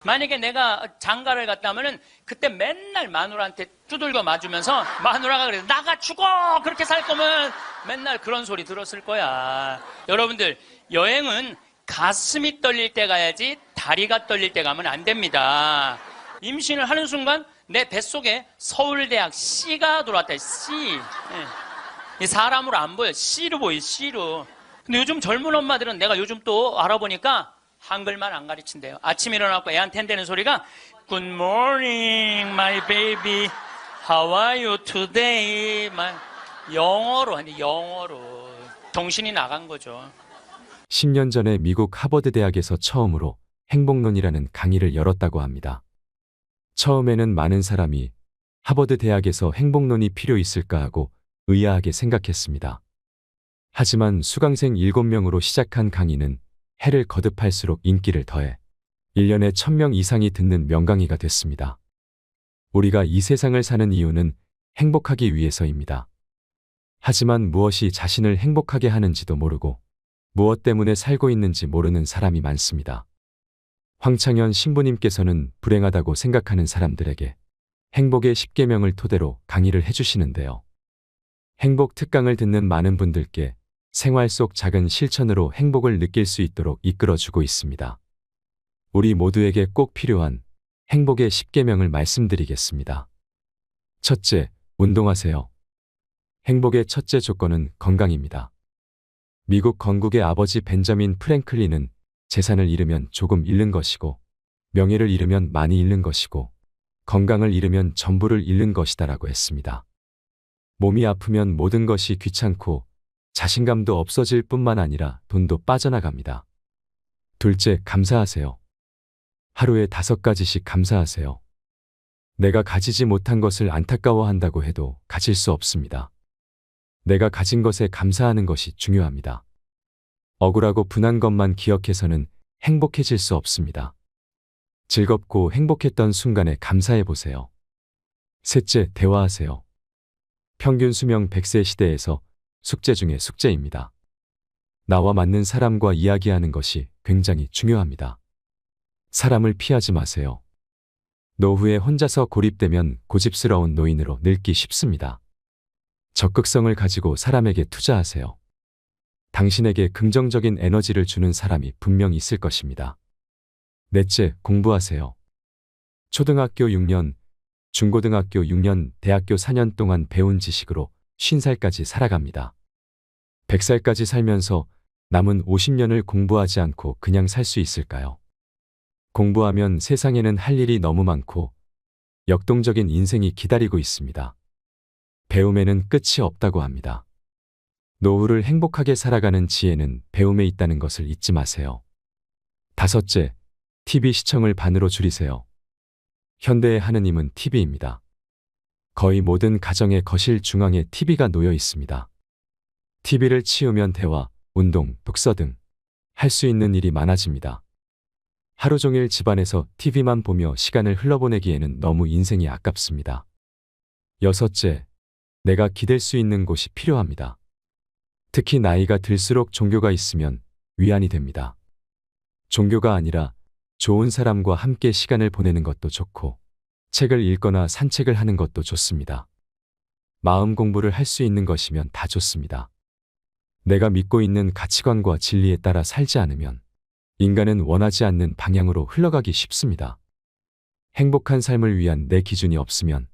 만약에 내가 장가를 갔다 하면은 그때 맨날 마누라한테 두들겨 맞으면서 마누라가 그래 나가 죽어 그렇게 살 거면 맨날 그런 소리 들었을 거야. 여러분들 여행은 가슴이 떨릴 때 가야지 다리가 떨릴 때 가면 안 됩니다. 임신을 하는 순간 내 뱃속에 서울대학 C가 들어왔다. C. 이 사람으로 안 보여. C로 보여. C로. 근데 요즘 젊은 엄마들은 내가 요즘 또 알아보니까 한글만 안 가르친대요. 아침 일어나고 애한테 한다는 소리가 Good morning, my baby. How are you today? 영어로 하는데 영어로. 정신이 나간 거죠. 10년 전에 미국 하버드 대학에서 처음으로 행복론이라는 강의를 열었다고 합니다. 처음에는 많은 사람이 하버드 대학에서 행복론이 필요 있을까 하고 의아하게 생각했습니다. 하지만 수강생 7명으로 시작한 강의는 해를 거듭할수록 인기를 더해 1년에 1000명 이상이 듣는 명강의가 됐습니다. 우리가 이 세상을 사는 이유는 행복하기 위해서입니다. 하지만 무엇이 자신을 행복하게 하는지도 모르고 무엇 때문에 살고 있는지 모르는 사람이 많습니다. 황창현 신부님께서는 불행하다고 생각하는 사람들에게 행복의 10계명을 토대로 강의를 해주시는데요. 행복 특강을 듣는 많은 분들께 생활 속 작은 실천으로 행복을 느낄 수 있도록 이끌어주고 있습니다. 우리 모두에게 꼭 필요한 행복의 10계명을 말씀드리겠습니다. 첫째, 운동하세요. 행복의 첫째 조건은 건강입니다. 미국 건국의 아버지 벤저민 프랭클린은 재산을 잃으면 조금 잃는 것이고 명예를 잃으면 많이 잃는 것이고 건강을 잃으면 전부를 잃는 것이다라고 했습니다. 몸이 아프면 모든 것이 귀찮고 자신감도 없어질 뿐만 아니라 돈도 빠져나갑니다. 둘째, 감사하세요. 하루에 5가지씩 감사하세요. 내가 가지지 못한 것을 안타까워한다고 해도 가질 수 없습니다. 내가 가진 것에 감사하는 것이 중요합니다. 억울하고 분한 것만 기억해서는 행복해질 수 없습니다. 즐겁고 행복했던 순간에 감사해 보세요. 셋째, 대화하세요. 평균 수명 100세 시대에서 숙제 중에 숙제입니다. 나와 맞는 사람과 이야기하는 것이 굉장히 중요합니다. 사람을 피하지 마세요. 노후에 혼자서 고립되면 고집스러운 노인으로 늙기 쉽습니다. 적극성을 가지고 사람에게 투자하세요. 당신에게 긍정적인 에너지를 주는 사람이 분명 있을 것입니다. 넷째, 공부하세요. 초등학교 6년, 중고등학교 6년, 대학교 4년 동안 배운 지식으로 50살까지 살아갑니다. 100살까지 살면서 남은 50년을 공부하지 않고 그냥 살 수 있을까요? 공부하면 세상에는 할 일이 너무 많고 역동적인 인생이 기다리고 있습니다. 배움에는 끝이 없다고 합니다. 노후를 행복하게 살아가는 지혜는 배움에 있다는 것을 잊지 마세요. 다섯째, TV 시청을 반으로 줄이세요. 현대의 하느님은 TV입니다. 거의 모든 가정의 거실 중앙에 TV가 놓여 있습니다. TV를 치우면 대화, 운동, 독서 등 할 수 있는 일이 많아집니다. 하루 종일 집안에서 TV만 보며 시간을 흘러보내기에는 너무 인생이 아깝습니다. 여섯째, 내가 기댈 수 있는 곳이 필요합니다. 특히 나이가 들수록 종교가 있으면 위안이 됩니다. 종교가 아니라 좋은 사람과 함께 시간을 보내는 것도 좋고 책을 읽거나 산책을 하는 것도 좋습니다. 마음 공부를 할 수 있는 것이면 다 좋습니다. 내가 믿고 있는 가치관과 진리에 따라 살지 않으면 인간은 원하지 않는 방향으로 흘러가기 쉽습니다. 행복한 삶을 위한 내 기준이 없으면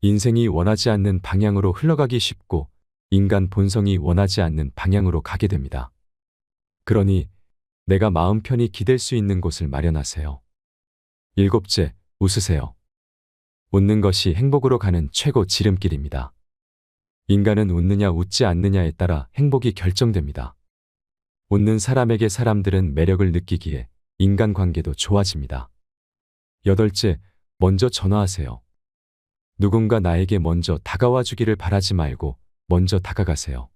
인생이 원하지 않는 방향으로 흘러가기 쉽고 인간 본성이 원하지 않는 방향으로 가게 됩니다. 그러니 내가 마음 편히 기댈 수 있는 곳을 마련하세요. 일곱째, 웃으세요. 웃는 것이 행복으로 가는 최고 지름길입니다. 인간은 웃느냐 웃지 않느냐에 따라 행복이 결정됩니다. 웃는 사람에게 사람들은 매력을 느끼기에 인간관계도 좋아집니다. 여덟째, 먼저 전화하세요. 누군가 나에게 먼저 다가와 주기를 바라지 말고 먼저 다가가세요.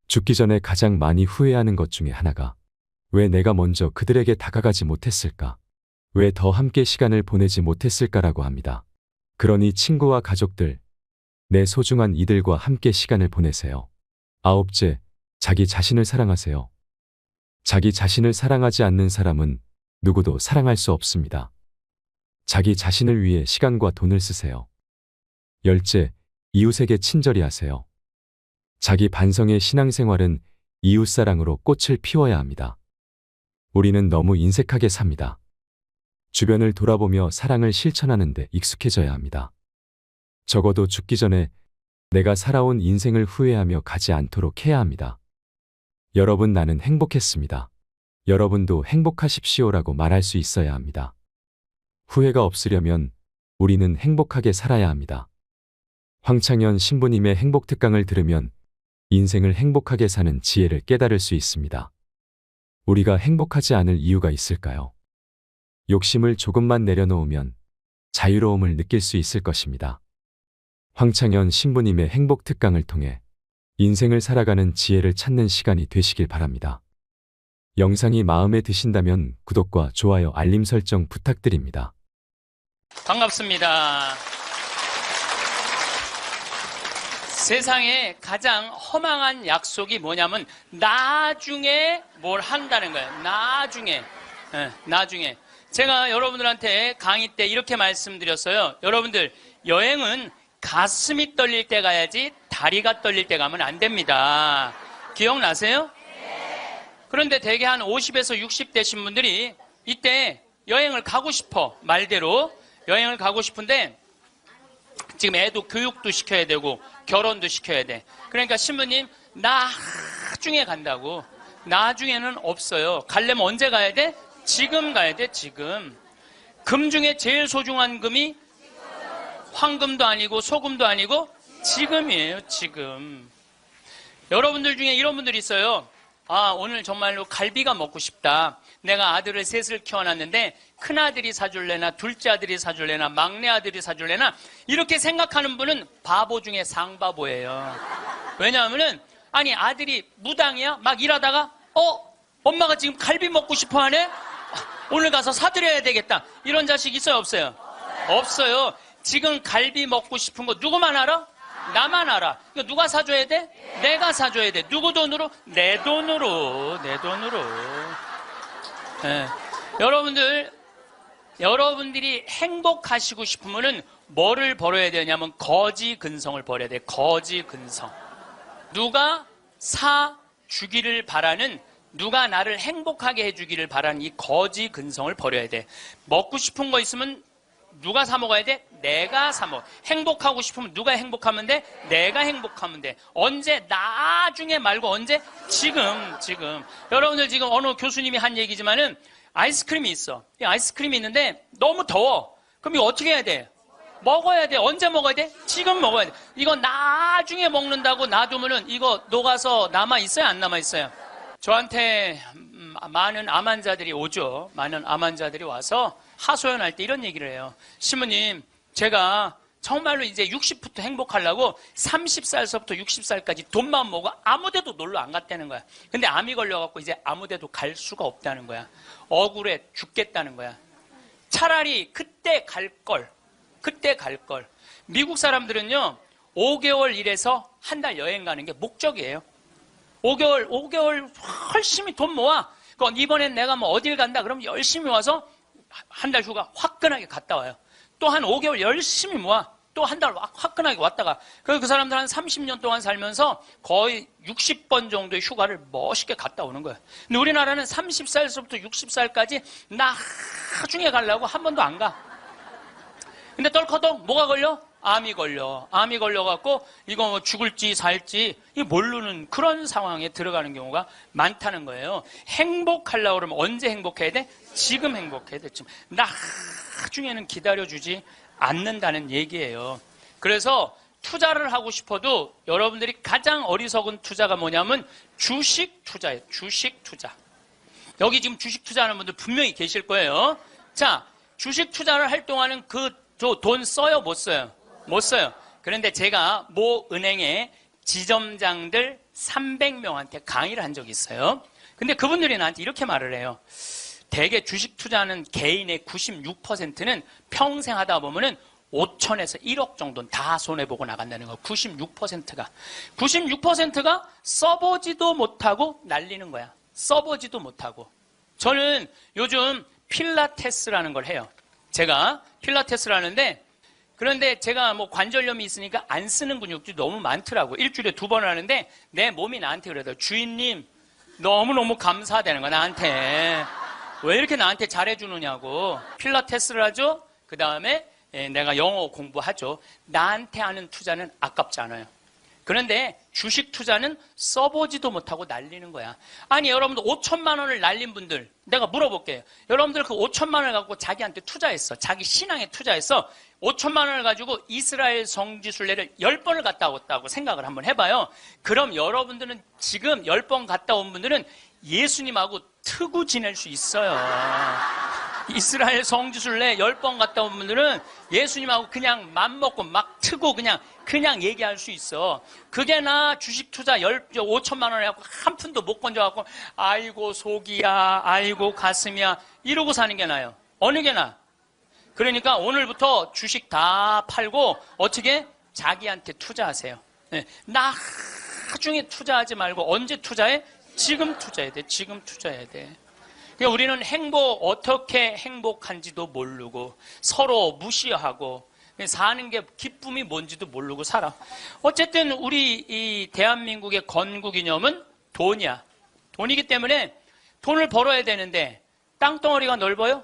죽기 전에 가장 많이 후회하는 것 중에 하나가 왜 내가 먼저 그들에게 다가가지 못했을까? 왜 더 함께 시간을 보내지 못했을까라고 합니다. 그러니 친구와 가족들, 내 소중한 이들과 함께 시간을 보내세요. 아홉째, 자기 자신을 사랑하세요. 자기 자신을 사랑하지 않는 사람은 누구도 사랑할 수 없습니다. 자기 자신을 위해 시간과 돈을 쓰세요. 열째, 이웃에게 친절히 하세요. 자기 반성의 신앙생활은 이웃사랑으로 꽃을 피워야 합니다. 우리는 너무 인색하게 삽니다. 주변을 돌아보며 사랑을 실천하는 데 익숙해져야 합니다. 적어도 죽기 전에 내가 살아온 인생을 후회하며 가지 않도록 해야 합니다. 여러분, 나는 행복했습니다. 여러분도 행복하십시오라고 말할 수 있어야 합니다. 후회가 없으려면 우리는 행복하게 살아야 합니다. 황창현 신부님의 행복특강을 들으면 인생을 행복하게 사는 지혜를 깨달을 수 있습니다. 우리가 행복하지 않을 이유가 있을까요? 욕심을 조금만 내려놓으면 자유로움을 느낄 수 있을 것입니다. 황창현 신부님의 행복특강을 통해 인생을 살아가는 지혜를 찾는 시간이 되시길 바랍니다. 영상이 마음에 드신다면 구독과 좋아요, 알림 설정 부탁드립니다. 반갑습니다. 세상에 가장 허망한 약속이 뭐냐면 나중에 뭘 한다는 거예요. 나중에. 나중에. 제가 여러분들한테 강의 때 이렇게 말씀드렸어요. 여러분들, 여행은 가슴이 떨릴 때 가야지 다리가 떨릴 때 가면 안 됩니다. 기억나세요? 그런데 대개 한 50에서 60 되신 분들이 이때 여행을 가고 싶어. 말대로 여행을 가고 싶은데 지금 애도 교육도 시켜야 되고 결혼도 시켜야 돼. 그러니까 신부님, 나중에 간다고. 나중에는 없어요. 가려면 언제 가야 돼? 지금 가야 돼, 지금. 금 중에 제일 소중한 금이 황금도 아니고 소금도 아니고 지금이에요, 지금. 여러분들 중에 이런 분들이 있어요. 아, 오늘 정말로 갈비가 먹고 싶다. 내가 아들을 셋을 키워놨는데 큰아들이 사줄래나 둘째 아들이 사줄래나 막내 아들이 사줄래나 이렇게 생각하는 분은 바보 중에 상바보예요. 왜냐하면은 아니 아들이 무당이야? 막 일하다가 엄마가 지금 갈비 먹고 싶어 하네? 오늘 가서 사드려야 되겠다. 이런 자식 있어요, 없어요? 없어요. 지금 갈비 먹고 싶은 거 누구만 알아? 나만 알아. 이거 누가 사줘야 돼? 내가 사줘야 돼. 누구 돈으로? 내 돈으로. 내 돈으로. 네. 여러분들이 행복하시고 싶으면은 뭐를 벌어야 되냐면 거지 근성을 벌여야 돼. 거지 근성. 누가 사주기를 바라는, 누가 나를 행복하게 해주기를 바라는 이 거지 근성을 버려야 돼. 먹고 싶은 거 있으면 누가 사 먹어야 돼? 내가 사 먹어. 행복하고 싶으면 누가 행복하면 돼? 내가 행복하면 돼. 언제? 나중에 말고 언제? 지금. 여러분들 지금 어느 교수님이 한 얘기지만은 아이스크림이 있어. 이 아이스크림이 있는데 너무 더워. 그럼 이거 어떻게 해야 돼? 먹어야 돼. 언제 먹어야 돼? 지금 먹어야 돼. 이거 나중에 먹는다고 놔두면은 이거 녹아서 남아있어요? 안 남아있어요? 저한테 많은 암 환자들이 오죠. 많은 암 환자들이 와서 하소연할 때 이런 얘기를 해요. 신부님, 제가 정말로 이제 60부터 행복하려고 30살서부터 60살까지 돈만 모으고 아무데도 놀러 안 갔다는 거야. 근데 암이 걸려갖고 이제 아무데도 갈 수가 없다는 거야. 억울해 죽겠다는 거야. 차라리 그때 갈 걸. 미국 사람들은요 5개월 일해서 한 달 여행 가는 게 목적이에요. 5개월 열심히 돈 모아. 그럼 이번엔 내가 뭐 어딜 간다 그러면 열심히 와서 한 달 휴가 화끈하게 갔다 와요. 또 한 5개월 열심히 모아. 또 한 달 화끈하게 왔다가. 그래서 그 사람들 한 30년 동안 살면서 거의 60번 정도의 휴가를 멋있게 갔다 오는 거예요. 근데 우리나라는 30살부터 60살까지 나중에 가려고 한 번도 안 가. 근데 떨커덕 뭐가 걸려? 암이 걸려갖고 이거 뭐 죽을지 살지 모르는 그런 상황에 들어가는 경우가 많다는 거예요. 행복하려고 그러면 언제 행복해야 돼? 지금 행복해야 돼. 지금. 나중에는 기다려주지 않는다는 얘기예요. 그래서 투자를 하고 싶어도 여러분들이 가장 어리석은 투자가 뭐냐면 주식 투자예요. 주식 투자. 여기 지금 주식 투자하는 분들 분명히 계실 거예요. 자, 주식 투자를 할 동안은 저 돈 써요? 못 써요? 못 써요. 그런데 제가 모 은행의 지점장들 300명한테 강의를 한 적이 있어요. 근데 그분들이 나한테 이렇게 말을 해요. 대개 주식 투자하는 개인의 96%는 평생 하다 보면은 5천에서 1억 정도는 다 손해보고 나간다는 거. 96%가 써보지도 못하고 날리는 거야. 써보지도 못하고. 저는 요즘 필라테스라는 걸 해요. 제가 필라테스를 하는데 그런데 제가 뭐 관절염이 있으니까 안 쓰는 근육들이 너무 많더라고. 일주일에 2번 하는데 내 몸이 나한테 그러더라고. 주인님 너무너무 감사하다는 거야 나한테. 왜 이렇게 나한테 잘해주느냐고. 필라테스를 하죠. 그 다음에 내가 영어 공부하죠. 나한테 하는 투자는 아깝지 않아요. 그런데 주식 투자는 써보지도 못하고 날리는 거야. 아니 여러분들 5천만 원을 날린 분들 내가 물어볼게요. 여러분들 그 5천만 원을 갖고 자기한테 투자했어. 자기 신앙에 투자했어. 5천만 원을 가지고 이스라엘 성지순례를 10번을 갔다 왔다고 생각을 한번 해봐요. 그럼 여러분들은 지금 10번 갔다 온 분들은 예수님하고 트고 지낼 수 있어요. 이스라엘 성지순례 10번 갔다 온 분들은 예수님하고 그냥 맘먹고 막 트고 그냥 얘기할 수 있어. 그게 나 주식 투자 5천만 원 해갖고 한 푼도 못 건져갖고 아이고 속이야 아이고 가슴이야 이러고 사는 게 나아요. 어느 게 나아? 그러니까 오늘부터 주식 다 팔고 어떻게? 자기한테 투자하세요. 네. 나중에 투자하지 말고 언제 투자해? 지금 투자해야 돼. 지금 투자해야 돼. 그러니까 우리는 어떻게 행복한지도 모르고 서로 무시하고 사는 게 기쁨이 뭔지도 모르고 살아. 어쨌든 우리 이 대한민국의 건국이념은 돈이야. 돈이기 때문에 돈을 벌어야 되는데 땅덩어리가 넓어요?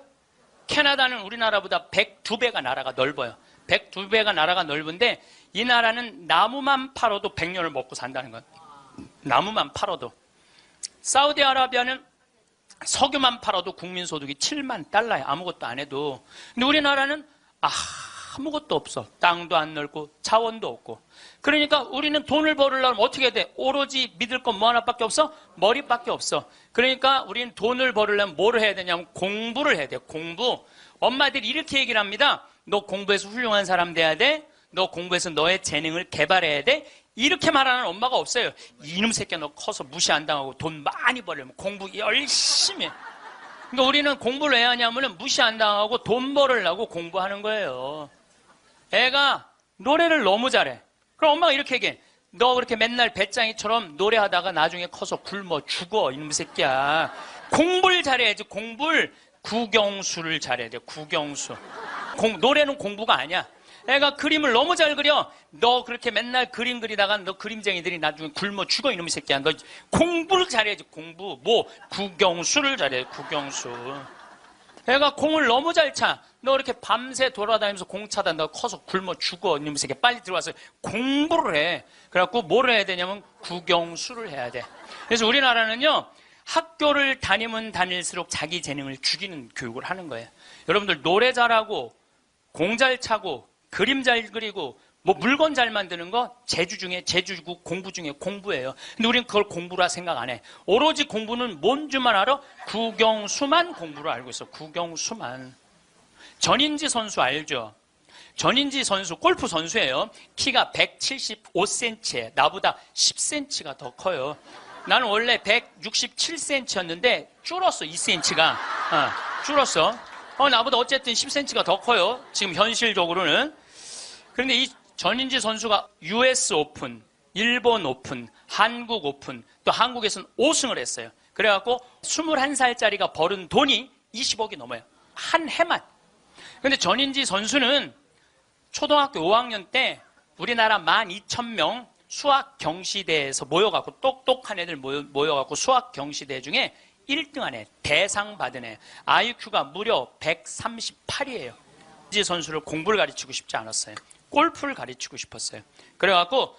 캐나다는 우리나라보다 102배가 나라가 넓어요. 102배가 나라가 넓은데 이 나라는 나무만 팔아도 100년을 먹고 산다는 거예요. 나무만 팔아도. 사우디아라비아는 석유만 팔아도 국민소득이 7만 달러야. 아무것도 안 해도. 근데 우리나라는 아무것도 없어. 땅도 안 넓고 자원도 없고. 그러니까 우리는 돈을 벌으려면 어떻게 해야 돼? 오로지 믿을 건 뭐 하나밖에 없어? 머리밖에 없어. 그러니까 우리는 돈을 벌으려면 뭐를 해야 되냐면 공부를 해야 돼. 공부. 엄마들이 이렇게 얘기를 합니다. 너 공부해서 훌륭한 사람 돼야 돼. 너 공부해서 너의 재능을 개발해야 돼. 이렇게 말하는 엄마가 없어요. 이놈 새끼야 너 커서 무시 안 당하고 돈 많이 벌려면 공부 열심히 해. 그러니까 우리는 공부를 왜 하냐면 무시 안 당하고 돈 벌으려고 공부하는 거예요. 애가 노래를 너무 잘해. 그럼 엄마가 이렇게 얘기해. 너 그렇게 맨날 배짱이처럼 노래하다가 나중에 커서 굶어 죽어 이놈 새끼야. 공부를 잘해야지. 공부를 국영수를 잘해야 돼. 국영수. 노래는 공부가 아니야. 애가 그림을 너무 잘 그려. 너 그렇게 맨날 그림 그리다가 너 그림쟁이들이 나중에 굶어 죽어 이놈의 새끼야. 너 공부를 잘해야지. 공부. 국영수를 잘해. 국영수. 애가 공을 너무 잘 차. 너 이렇게 밤새 돌아다니면서 공 차다. 너 커서 굶어 죽어 이놈의 새끼야. 빨리 들어와서 공부를 해. 그래갖고 뭘 해야 되냐면 국영수를 해야 돼. 그래서 우리나라는요. 학교를 다니면 다닐수록 자기 재능을 죽이는 교육을 하는 거예요. 여러분들 노래 잘하고 공 잘 차고 그림 잘 그리고 뭐 물건 잘 만드는 거 제주고 공부 중에 공부예요. 근데 우리는 그걸 공부라 생각 안 해. 오로지 공부는 뭔지만 알아? 국영수만 공부를 알고 있어. 국영수만. 전인지 선수 알죠? 전인지 선수 골프 선수예요. 키가 175cm에 나보다 10cm가 더 커요. 나는 원래 167cm였는데 줄었어. 2cm가. 줄었어. 나보다 어쨌든 10cm가 더 커요. 지금 현실적으로는. 그런데 이 전인지 선수가 US 오픈, 일본 오픈, 한국 오픈, 또 한국에서는 5승을 했어요. 그래갖고 21살짜리가 벌은 돈이 20억이 넘어요. 한 해만. 그런데 전인지 선수는 초등학교 5학년 때 우리나라 12,000명 수학 경시대에서 모여갖고 똑똑한 애들 모여갖고 수학 경시대 중에 1등한 애, 대상 받은 애, IQ가 무려 138이에요. 이지 선수를 공부를 가르치고 싶지 않았어요. 골프를 가르치고 싶었어요. 그래갖고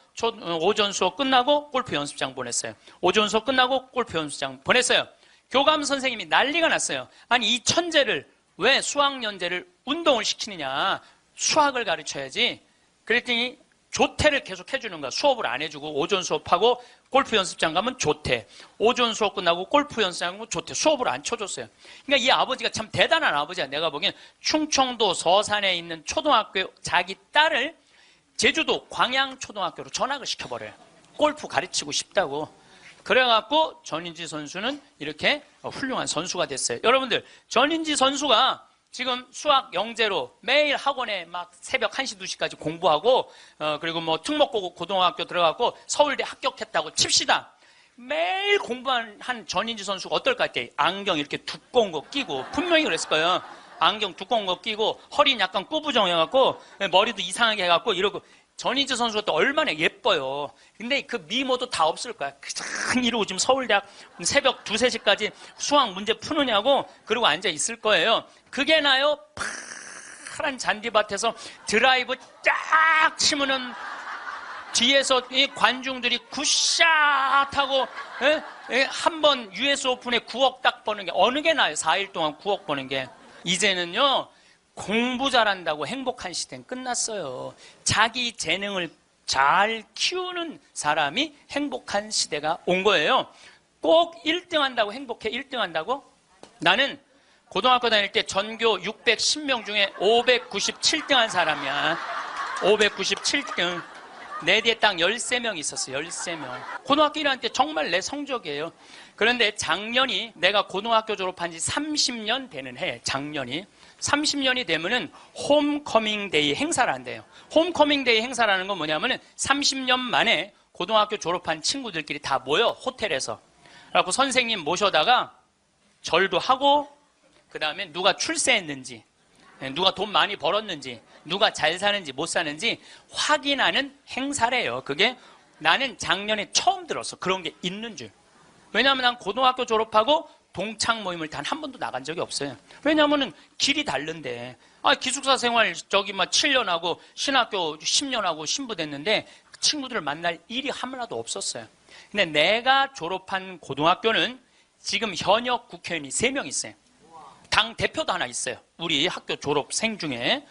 오전 수업 끝나고 골프 연습장 보냈어요. 오전 수업 끝나고 골프 연습장 보냈어요. 교감 선생님이 난리가 났어요. 아니 이 천재를 왜 수학연재를 운동을 시키느냐. 수학을 가르쳐야지. 그랬더니 조퇴를 계속 해주는 거야. 수업을 안 해주고 오전 수업하고 골프 연습장 가면 조퇴. 오전 수업 끝나고 골프 연습장 가면 조퇴. 수업을 안 쳐줬어요. 그러니까 이 아버지가 참 대단한 아버지야. 내가 보기엔 충청도 서산에 있는 초등학교 자기 딸을 제주도 광양초등학교로 전학을 시켜버려요. 골프 가르치고 싶다고. 그래갖고 전인지 선수는 이렇게 훌륭한 선수가 됐어요. 여러분들 전인지 선수가 지금 수학 영재로 매일 학원에 막 새벽 1시, 2시까지 공부하고 그리고 뭐 특목고등학교 들어가고 서울대 합격했다고 칩시다. 매일 공부한 전인지 선수가 어떨까 때 안경 이렇게 두꺼운 거 끼고 분명히 그랬을 거예요. 안경 두꺼운 거 끼고 허리는 약간 꾸부정해갖고 머리도 이상하게 해갖고 이러고 전희재 선수가 또 얼마나 예뻐요. 근데 그 미모도 다 없을 거야. 그냥 이러고 지금 서울대학 새벽 2, 3시까지 수학 문제 푸느냐고 그러고 앉아 있을 거예요. 그게 나요? 파란 잔디밭에서 드라이브 쫙 치면은 뒤에서 이 관중들이 굿샷 하고 한번 US 오픈에 9억 딱 버는 게 어느 게 나아요? 4일 동안 9억 버는 게. 이제는요. 공부 잘한다고 행복한 시대는 끝났어요. 자기 재능을 잘 키우는 사람이 행복한 시대가 온 거예요. 꼭 1등 한다고 행복해? 1등 한다고? 나는 고등학교 다닐 때 전교 610명 중에 597등 한 사람이야. 597등. 내 뒤에 딱 13명 있었어. 13명. 고등학교 1학년 때 정말 내 성적이에요. 그런데 작년이 내가 고등학교 졸업한 지 30년 되는 해. 작년이. 30년이 되면은 홈커밍 데이 행사를 한대요. 홈커밍 데이 행사라는 건 뭐냐면은 30년 만에 고등학교 졸업한 친구들끼리 다 모여 호텔에서. 그래갖고 선생님 모셔다가 절도 하고 그 다음에 누가 출세했는지 누가 돈 많이 벌었는지 누가 잘 사는지 못 사는지 확인하는 행사래요. 그게 나는 작년에 처음 들었어. 그런 게 있는 줄. 왜냐하면 난 고등학교 졸업하고 동창 모임을 단 한 번도 나간 적이 없어요. 왜냐하면 길이 다른데. 기숙사 생활 저기 막 7년 하고 신학교 10년 하고 신부 됐는데 그 친구들을 만날 일이 하나도 없었어요. 근데 내가 졸업한 고등학교는 지금 현역 국회의원이 3명 있어요. 당 대표도 하나 있어요. 우리 학교 졸업생 중에.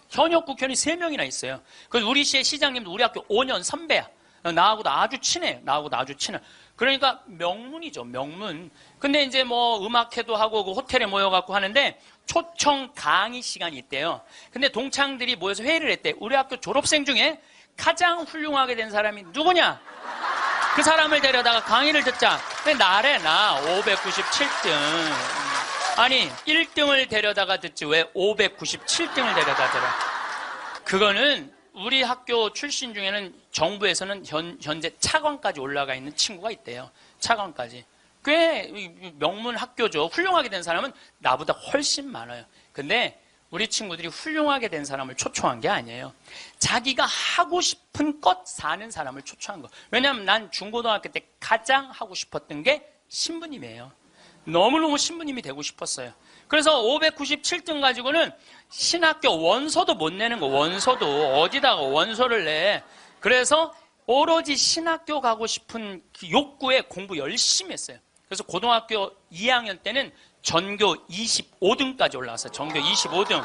현역 국회의원이 3명이나 있어요. 그래서 우리 시의 시장님도 우리 학교 5년 선배야. 나하고도 아주 친해. 나하고도 아주 친해. 그러니까 명문이죠, 명문. 근데 이제 뭐 음악회도 하고 그 호텔에 모여갖고 하는데 초청 강의 시간이 있대요. 근데 동창들이 모여서 회의를 했대. 우리 학교 졸업생 중에 가장 훌륭하게 된 사람이 누구냐? 그 사람을 데려다가 강의를 듣자. 근데 나래, 나 597등. 아니 1등을 데려다가 듣지 왜 597등을 데려다 들어. 그거는 우리 학교 출신 중에는 정부에서는 현재 차관까지 올라가 있는 친구가 있대요. 차관까지. 꽤 명문 학교죠. 훌륭하게 된 사람은 나보다 훨씬 많아요. 근데 우리 친구들이 훌륭하게 된 사람을 초청한 게 아니에요. 자기가 하고 싶은 것 사는 사람을 초청한 거. 왜냐하면 난 중고등학교 때 가장 하고 싶었던 게 신부님이에요. 너무너무 신부님이 되고 싶었어요. 그래서 597등 가지고는 신학교 원서도 못 내는 거. 원서도 어디다가 원서를 내. 그래서 오로지 신학교 가고 싶은 그 욕구에 공부 열심히 했어요. 그래서 고등학교 2학년 때는 전교 25등까지 올라왔어요. 전교 25등.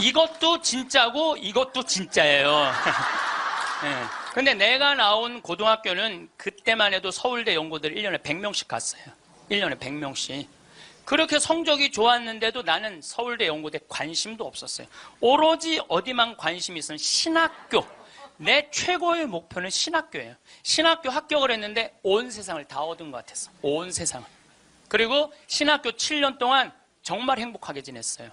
이것도 진짜고 이것도 진짜예요. 네. 근데 내가 나온 고등학교는 그때만 해도 서울대 연고들 1년에 100명씩 갔어요. 1년에 100명씩. 그렇게 성적이 좋았는데도 나는 서울대 연고대 관심도 없었어요. 오로지 어디만 관심이 있으면 신학교. 내 최고의 목표는 신학교예요. 신학교 합격을 했는데 온 세상을 다 얻은 것 같았어. 온 세상을. 그리고 신학교 7년 동안 정말 행복하게 지냈어요.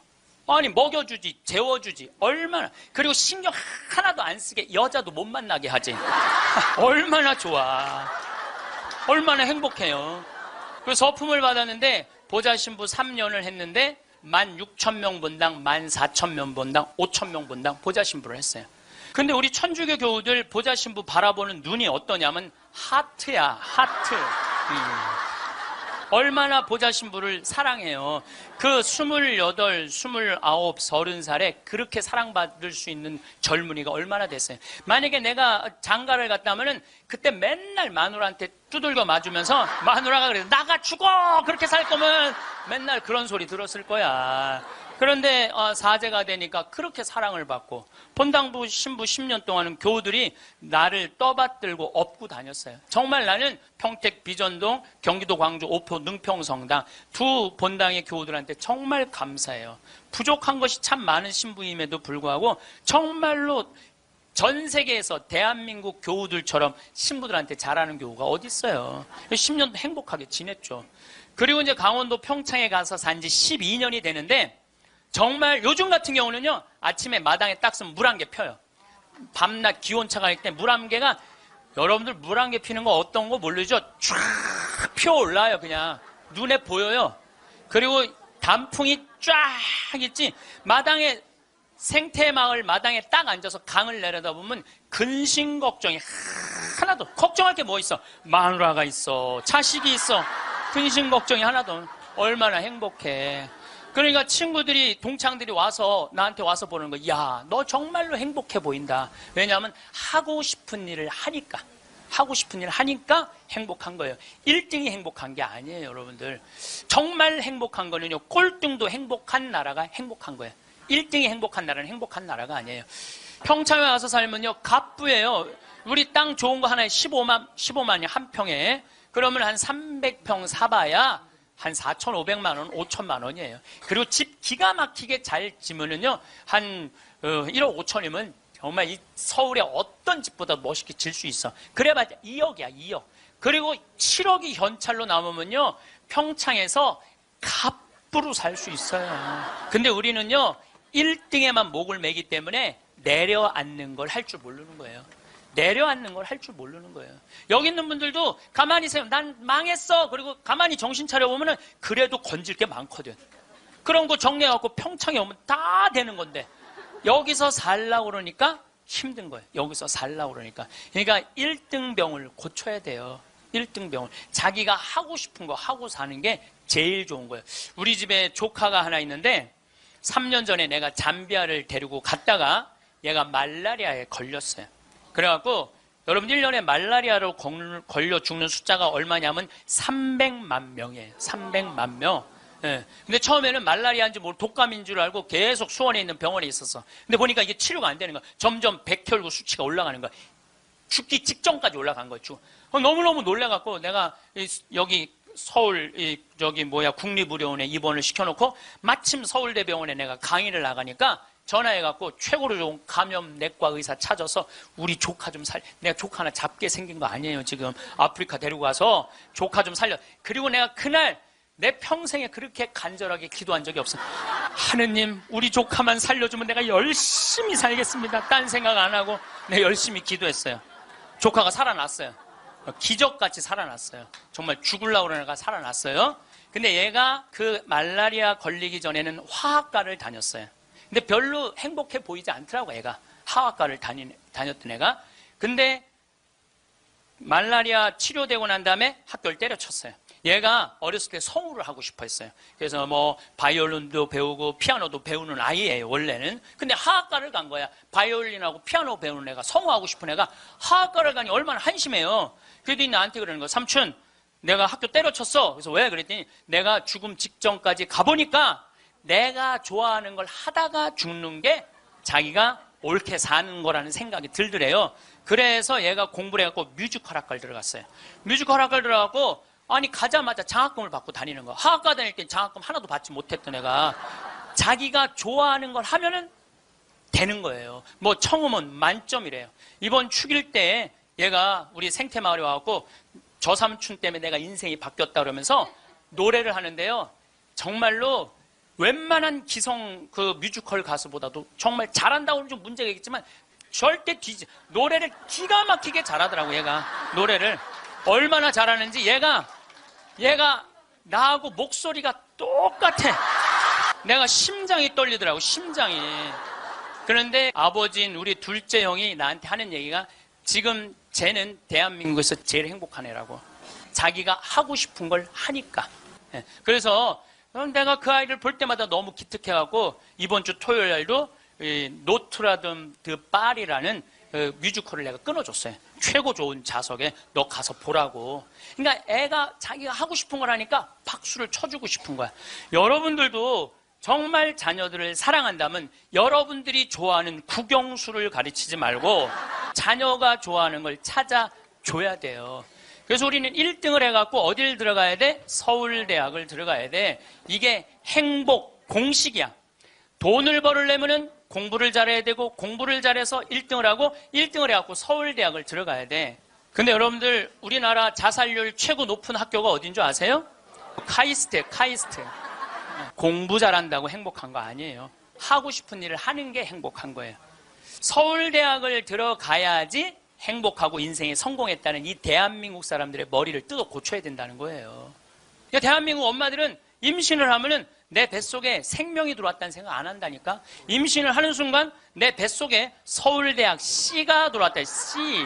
아니 먹여주지, 재워주지, 얼마나. 그리고 신경 하나도 안 쓰게 여자도 못 만나게 하지. 얼마나 좋아. 얼마나 행복해요. 그래서 서품을 받았는데 보좌 신부 3년을 했는데 16,000명 본당, 14,000명 본당, 5,000명 본당 보좌 신부를 했어요. 근데 우리 천주교 교우들 보좌 신부 바라보는 눈이 어떠냐면 하트야, 하트. 얼마나 보좌 신부를 사랑해요. 그 28, 29, 30살에 그렇게 사랑받을 수 있는 젊은이가 얼마나 됐어요. 만약에 내가 장가를 갔다 하면은 그때 맨날 마누라한테 두들겨 맞으면서 마누라가 그래서 나가 죽어! 그렇게 살 거면 맨날 그런 소리 들었을 거야. 그런데 사제가 되니까 그렇게 사랑을 받고 본당부 신부 10년 동안은 교우들이 나를 떠받들고 업고 다녔어요. 정말 나는 평택 비전동, 경기도 광주 오포 능평성당 두 본당의 교우들한테 정말 감사해요. 부족한 것이 참 많은 신부임에도 불구하고 정말로 전 세계에서 대한민국 교우들처럼 신부들한테 잘하는 교우가 어디 있어요. 10년도 행복하게 지냈죠. 그리고 이제 강원도 평창에 가서 산 지 12년이 되는데 정말 요즘 같은 경우는요, 아침에 마당에 딱 쓰면 물 한 개 펴요. 밤낮 기온차가 날 때 물 한 개가, 여러분들 물 한 개 피는 거 어떤 거 모르죠? 쫙 피어올라요, 그냥. 눈에 보여요. 그리고 단풍이 쫙 있지. 마당에 생태마을 마당에 딱 앉아서 강을 내려다보면 근심 걱정이 하나도, 걱정할 게 뭐 있어? 마누라가 있어, 자식이 있어. 근심 걱정이 하나도. 얼마나 행복해. 그러니까 친구들이, 동창들이 와서 나한테 와서 보는 거, 야, 너 정말로 행복해 보인다. 왜냐하면 하고 싶은 일을 하니까. 하고 싶은 일을 하니까 행복한 거예요. 1등이 행복한 게 아니에요, 여러분들. 정말 행복한 거는요, 꼴등도 행복한 나라가 행복한 거예요. 1등이 행복한 나라는 행복한 나라가 아니에요. 평창에 와서 살면요, 갑부예요. 우리 땅 좋은 거 하나에 15만이 한 평에. 그러면 한 300평 사봐야 한 4,500만 원, 5천만 원이에요. 그리고 집 기가 막히게 잘 지면은요, 한 1억 5천이면 정말 이 서울의 어떤 집보다 멋있게 질 수 있어. 그래봤자 2억이야, 2억. 그리고 7억이 현찰로 남으면요, 평창에서 갑부로 살 수 있어요. 근데 우리는요, 1등에만 목을 매기 때문에 내려앉는 걸 할 줄 모르는 거예요. 내려앉는 걸 할 줄 모르는 거예요. 여기 있는 분들도 가만히 있어요. 난 망했어. 그리고 가만히 정신 차려보면은 그래도 건질 게 많거든. 그런 거 정리해갖고 평창에 오면 다 되는 건데, 여기서 살라고 그러니까 힘든 거예요. 여기서 살라고 그러니까. 그러니까 1등병을 고쳐야 돼요. 1등병을. 자기가 하고 싶은 거 하고 사는 게 제일 좋은 거예요. 우리 집에 조카가 하나 있는데 3년 전에 내가 잠비아를 데리고 갔다가 얘가 말라리아에 걸렸어요. 그래갖고 여러분 1년에 말라리아로 걸려 죽는 숫자가 얼마냐면 300만 명이에요. 300만 명. 예. 근데 처음에는 말라리아인지 뭘 독감인 줄 알고 계속 수원에 있는 병원에 있었어. 근데 보니까 이게 치료가 안 되는 거야. 점점 백혈구 수치가 올라가는 거야. 죽기 직전까지 올라간 거죠. 너무너무 놀래갖고 내가 여기 서울 국립의료원에 입원을 시켜놓고 마침 서울대병원에 내가 강의를 나가니까 전화해갖고 최고로 좋은 감염내과 의사 찾아서 우리 조카 좀 내가 조카 하나 잡게 생긴 거 아니에요. 지금 아프리카 데리고 가서 조카 좀 살려. 그리고 내가 그날 내 평생에 그렇게 간절하게 기도한 적이 없어. 하느님, 우리 조카만 살려주면 내가 열심히 살겠습니다. 딴 생각 안 하고 내가 열심히 기도했어요. 조카가 살아났어요. 기적같이 살아났어요. 정말 죽으려고 그러는 애가 살아났어요. 근데 얘가 그 말라리아 걸리기 전에는 화학과를 다녔어요. 근데 별로 행복해 보이지 않더라고, 애가. 화학과를 다녔던 애가. 근데 말라리아 치료되고 난 다음에 학교를 때려쳤어요. 얘가 어렸을 때 성우를 하고 싶어 했어요. 그래서 뭐 바이올린도 배우고 피아노도 배우는 아이예요, 원래는. 근데 화학과를 간 거야. 바이올린하고 피아노 배우는 애가, 성우하고 싶은 애가 화학과를 가니 얼마나 한심해요. 그랬더니 나한테 그러는 거야. 삼촌, 내가 학교 때려쳤어. 그래서 왜? 그랬더니 내가 죽음 직전까지 가보니까 내가 좋아하는 걸 하다가 죽는 게 자기가 옳게 사는 거라는 생각이 들더래요. 그래서 얘가 공부를 해갖고 뮤지컬 학과를 들어갔어요. 뮤지컬 학과를 들어가고 아니 가자마자 장학금을 받고 다니는 거. 화학과 다닐 땐 장학금 하나도 받지 못했던 애가 자기가 좋아하는 걸 하면은 되는 거예요. 뭐 청음은 만점이래요. 이번 축일 때 얘가 우리 생태마을에 와갖고 저 삼촌 때문에 내가 인생이 바뀌었다 그러면서 노래를 하는데요. 정말로 웬만한 기성 그 뮤지컬 가수보다도 정말 잘한다고 하면 좀 문제가 있겠지만 절대 노래를 기가 막히게 잘하더라고. 얘가 노래를 얼마나 잘하는지. 얘가 나하고 목소리가 똑같아. 내가 심장이 떨리더라고, 심장이. 그런데 아버지인 우리 둘째 형이 나한테 하는 얘기가 지금 쟤는 대한민국에서 제일 행복한 애라고. 자기가 하고 싶은 걸 하니까. 그래서 내가 그 아이를 볼 때마다 너무 기특해갖고 이번 주 토요일 날도 노트라담 드 파리라는 뮤지컬을 내가 끊어줬어요. 최고 좋은 좌석에 너 가서 보라고. 그러니까 애가 자기가 하고 싶은 걸 하니까 박수를 쳐주고 싶은 거야. 여러분들도 정말 자녀들을 사랑한다면 여러분들이 좋아하는 국영수를 가르치지 말고 자녀가 좋아하는 걸 찾아줘야 돼요. 그래서 우리는 1등을 해갖고 어딜 들어가야 돼? 서울대학을 들어가야 돼. 이게 행복 공식이야. 돈을 벌으려면은 공부를 잘해야 되고 공부를 잘해서 1등을 하고 1등을 해갖고 서울대학을 들어가야 돼. 근데 여러분들 우리나라 자살률 최고 높은 학교가 어딘 줄 아세요? 카이스트예요. 카이스트. 공부 잘한다고 행복한 거 아니에요. 하고 싶은 일을 하는 게 행복한 거예요. 서울대학을 들어가야지 행복하고 인생에 성공했다는 이 대한민국 사람들의 머리를 뜯어 고쳐야 된다는 거예요. 그러니까 대한민국 엄마들은 임신을 하면은 내 뱃속에 생명이 들어왔다는 생각 안 한다니까. 임신을 하는 순간 내 뱃속에 서울대학 C가 들어왔다. C.